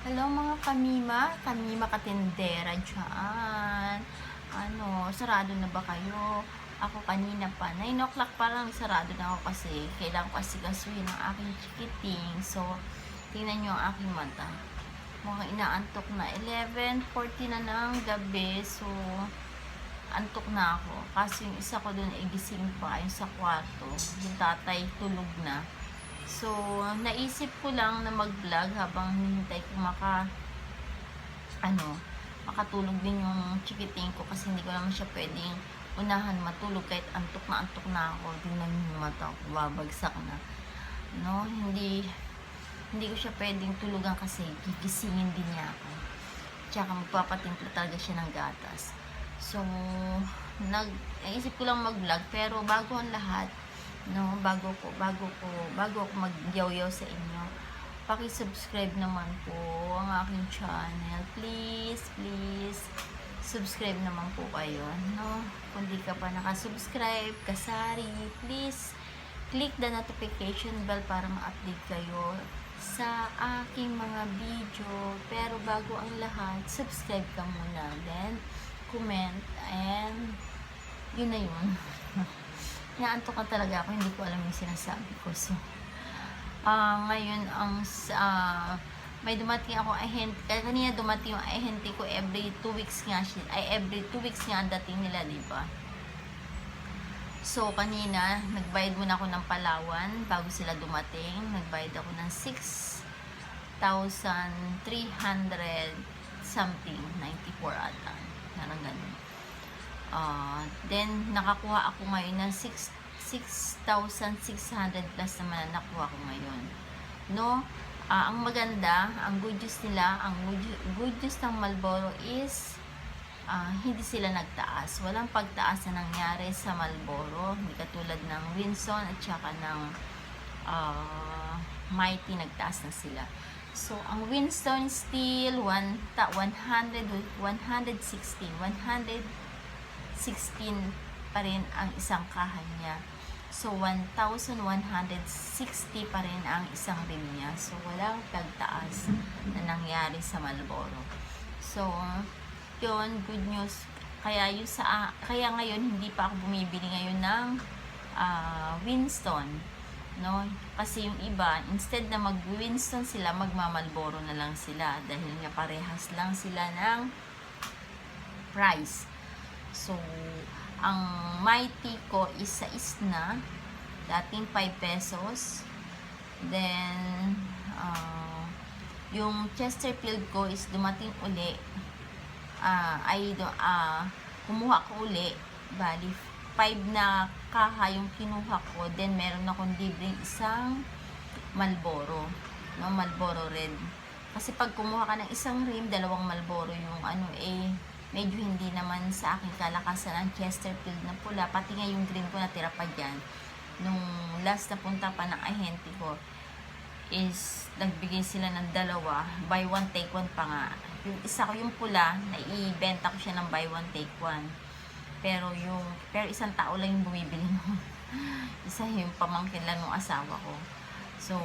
Hello mga kamima katindera dyan. Sarado na ba kayo? Ako kanina pa, 9 o'clock pa lang, sarado na ako kasi kailangan ko asikasuhin ang aking chikiting. So, tingnan nyo ang aking mata. Mukhang inaantok na. 11:40 na ng gabi. So, antok na ako. Kasi yung isa ko dun ay gising pa, yung sa kwarto. Yung tatay tulog na. So, naisip ko lang na mag-vlog habang hinihintay ko makatulog din yung chikiting ko kasi hindi ko naman siya pwedeng unahan matulog kahit antok na ako. Tingnan yung mata ko, babagsak na. No, hindi ko siya pwedeng tulugan kasi gigisingin din niya ako. Tsaka magpapatimpla talaga siya ng gatas. So, naisip ko lang mag-vlog pero bago ang lahat, no, bago ako mag-yaw-yaw sa inyo, paki-subscribe naman po ang aking channel. Please subscribe naman po kayo, no. Kung di ka pa nakasubscribe, kasari, please click the notification bell para ma-update kayo sa aking mga video. Pero bago ang lahat, subscribe ka muna, then comment, and yun na yun. Naantok na talaga ako, hindi ko alam yung sinasabi ko. So, ngayon, may dumating ako ahente. Kanina dumating yung ahente ko every 2 weeks nga every 2 weeks nga ang dating nila, diba? So, kanina, nagbayad muna ako ng Palawan bago sila dumating. Nagbayad ako ng 6,300 something, 94 ata. Parang ganun. Then, nakakuha ako ngayon ng 6,600 plus naman na nakuha ko ngayon. No? Ang maganda, ang good news nila, ang good news ng Marlboro is hindi sila nagtaas. Walang pagtaas na nangyari sa Marlboro. Hindi katulad ng Winston at saka ng Mighty, nagtaas na sila. So, ang Winston still 116 pa rin ang isang kahan niya. So, 1,160 pa rin ang isang rim niya. So, walang pagtaas na nangyari sa Marlboro. So, yun, good news. Kaya ngayon, hindi pa ako bumibili ngayon ng Winston. No? Kasi yung iba, instead na mag-Winston sila, magma-Marlboro na lang sila. Dahil nga parehas lang sila ng price. So, ang Mighty ko is 6 na, dating 5 pesos. Then, yung Chesterfield ko is dumating uli. Kumuha ko uli. Bali, 5 na kaha yung kinuha ko. Then, meron akong libreng isang Marlboro. No, Marlboro Red. Kasi pag kumuha ka ng isang rim, dalawang Marlboro yung medyo hindi naman sa aking kalakasan ang Chesterfield na pula. Pati nga yung green ko natira pa dyan. Nung last na punta pa ng ahente ko is nagbigay sila ng dalawa. Buy one, take one pa nga. Yung isa ko, yung pula, naibenta ko siya ng buy one, take one. Pero isang tao lang yung bumibili nung isa yung pamangkin lang ng asawa ko. So,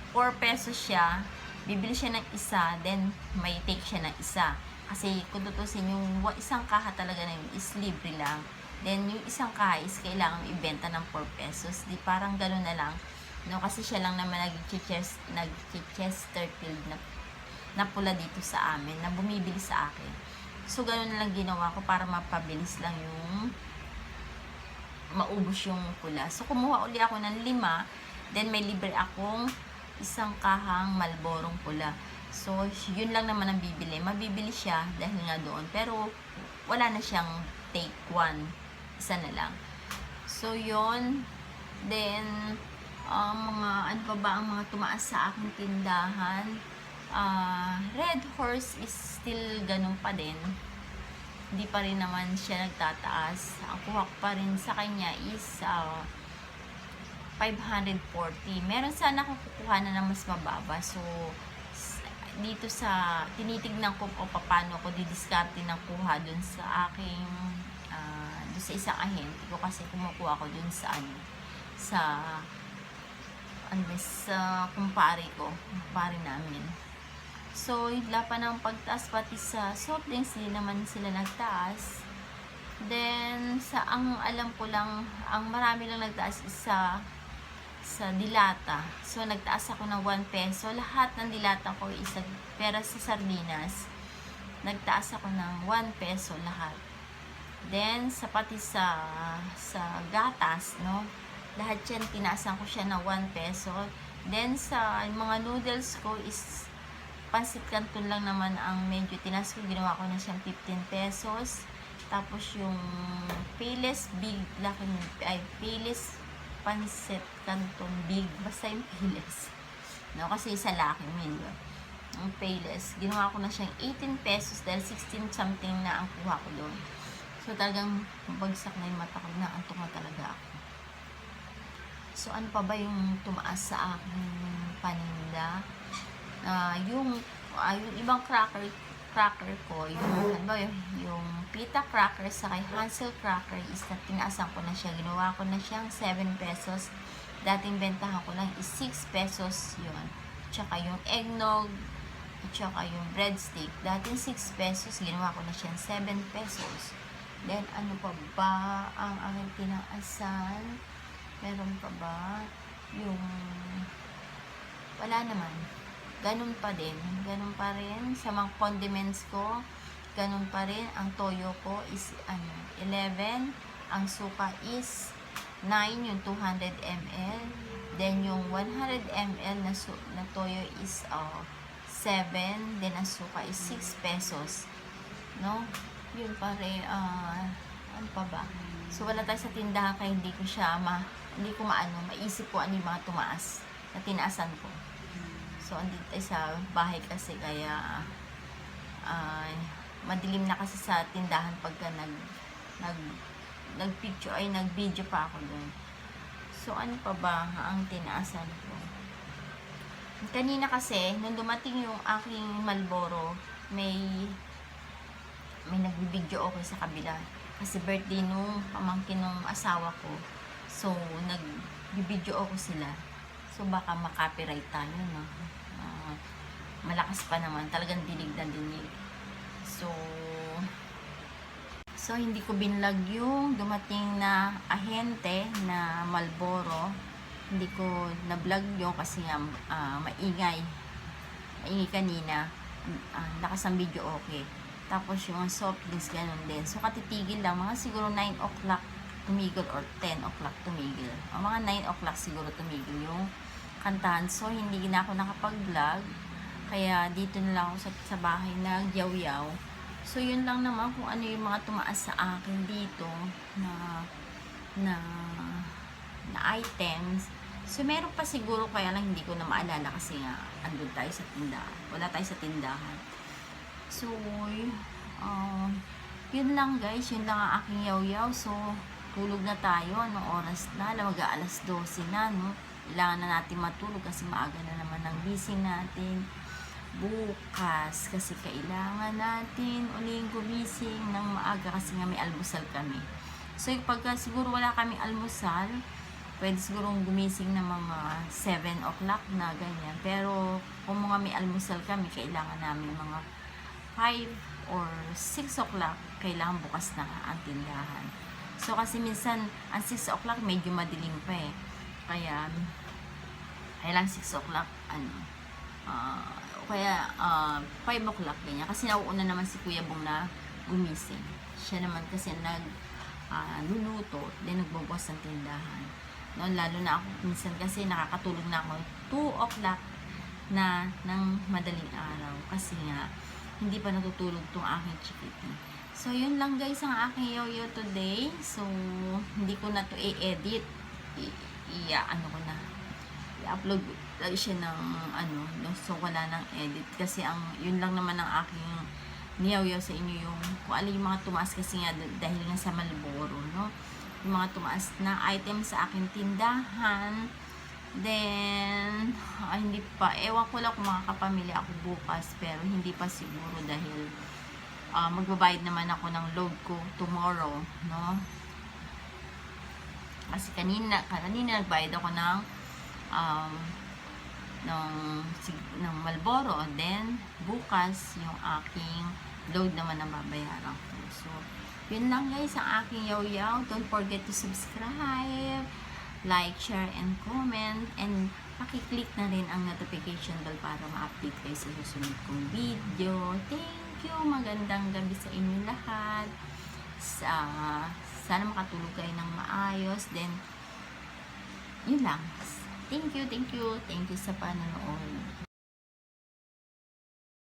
4 pesos siya. Bibili siya ng isa, then may take siya ng isa. Kasi kung tutusin, yung isang kaha talaga na yun is libre lang. Then, yung isang kaha is kailangan ibenta ng 4 pesos. Di parang gano'n na lang. No, kasi siya lang naman nag-Chesterfield na pula dito sa amin, na bumibili sa akin. So, gano'n na lang ginawa ko para mapabilis lang yung maubos yung pula. So, kumuha uli ako ng 5. Then, may libre akong isang kahang Marlborong pula. So, yun lang naman ang bibili. Mabibili siya dahil nga doon. Pero, wala na siyang take one. Isa na lang. So, yun. Then, ang mga tumaas sa aking tindahan. Red Horse is still ganun pa din. Hindi pa rin naman siya nagtataas. Ang kuha ko pa rin sa kanya is 540. Meron sana akong kukuha na mas mababa. So, dito tinitignan ko o paano ko didiskarte ng kuha dun sa aking dun sa isang ahente ko kasi kumukuha ko dun sa sa kumpare namin. So, higla pa ng pagtaas, pati sa soft drinks, hindi naman sila nagtaas. Then, ang alam ko lang, ang marami lang nagtaas is sa dilata. So, nagtaas ako ng 1 peso. Lahat ng dilata ko is pera sa sardinas. Nagtaas ako ng 1 peso lahat. Then, pati sa gatas, no? Lahat yan, tinaasan ko siya ng 1 peso. Then, sa mga noodles ko is pansit canton lang naman ang medyo tinaas ko. Ginawa ko na siyang 15 pesos. Tapos, yung Payless Big, Payless pansit canton big. Basta yung Payless. No? Kasi isa laki yun. Yung Payless. Ginawa ko na siyang 18 pesos dahil 16 something na ang kuha ko doon. So, talagang bagsak na yung mata ko. Naantok na talaga ako. So, ano pa ba yung tumaas sa aking paninda? Yung ibang cracker ko, yung pita cracker sa kay Hansel cracker is na tinaasan ko na siya. Ginawa ko na siyang 7 pesos. Dating bentahan ko lang is 6 pesos yun. Tsaka yung eggnog, tsaka yung breadstick. Dating 6 pesos, ginawa ko na siyang 7 pesos. Then, ano pa ba ang aking tinaasan? Meron pa ba? Yung wala naman. Ganun pa din. Ganun pa rin. Sa mga condiments ko, ganun pa rin. Ang toyo ko is 11. Ang suka is 9, yung 200 ml. Then, yung 100 ml na toyo is 7. Then, ang suka is 6 pesos. No? Yun pa rin. Ano pa ba? So, wala tayo sa tindahan kaya hindi ko maisip ko ano yung mga tumaas na tinaasan ko. So, andito tayo sa bahay kasi kaya madilim na kasi sa tindahan pagka nag-video pa ako doon. So, ano pa ba ang tinaasan ko? Kanina kasi, nung dumating yung aking Marlboro, may nag-video okay sa kabila. Kasi birthday nung pamangkin nung asawa ko. So, nag-video ako sila. So, baka makopyright tayo, no? Malakas pa naman. Talagang dinig na dinig. So, hindi ko binlog yung dumating na ahente na Marlboro. Hindi ko na-vlog yun kasi maingay. Maingay kanina. Lakas ang video okay. Tapos yung soft drinks, ganun din. So, katitigil lang. Mga siguro 9 o'clock tumigil or 10 o'clock tumigil. Mga 9 o'clock siguro tumigil yung kantahan. So, hindi na ako nakapag-vlog. Kaya, dito na lang ako sa bahay nag-yaw-yaw. So, yun lang naman kung ano yung mga tumaas sa akin dito na items. So, meron pa siguro kaya lang hindi ko na maalala kasi nga andun tayo sa tindahan. Wala tayo sa tindahan. So, yun lang guys. Yun lang ang aking yaw-yaw. So, tulog na tayo. Anong oras na? Mag-aalas 12 na, no? Kailangan na natin matulog kasi maaga na naman ang gising natin bukas. Kasi kailangan natin uling gumising ng maaga kasi nga may almusal kami. So, pagka siguro wala kaming almusal, pwede siguro gumising ng mga 7 o'clock na ganyan. Pero, kung mga may almusal kami, kailangan namin mga 5 or 6 o'clock, kailangan bukas na ang tindahan. So, kasi minsan, ang 6 o'clock, medyo madilim pa eh. Kaya, kailangan 6 o'clock, 5 o'clock, ganyan. Kasi nauuna naman si Kuya Bong na gumising. Siya naman kasi luluto, then nagbubukas ng tindahan. No, lalo na ako, minsan kasi nakakatulog na ako 2 o'clock na ng madaling araw. Kasi nga, hindi pa natutulog tong aking chikiti. So, yun lang guys ang aking yoyo today. So, hindi ko na to i-edit. I-upload siya ng so wala nang edit. Kasi yun lang naman ang aking niyaw-yaw sa inyo yung kung ano yung mga tumaas kasi nga dahil nga sa Marlboro, no? Yung mga tumaas na item sa aking tindahan. Then, hindi pa, ewan ko lang kung makakapamili ako bukas, pero hindi pa siguro dahil magbabayad naman ako ng load ko tomorrow, no? Kasi kanina nagbayad ako ng ng Malboro. Then, bukas, yung aking load naman ang babayaran ko. So, yun lang guys, ang aking yaw-yaw. Don't forget to subscribe, like, share, and comment. And, pakiclick na rin ang notification bell para ma-update kayo sa susunod kong video. Thank you! Magandang gabi sa inyo lahat. Sana makatulog kayo ng maayos. Then, yun lang. Thank you sa panonood.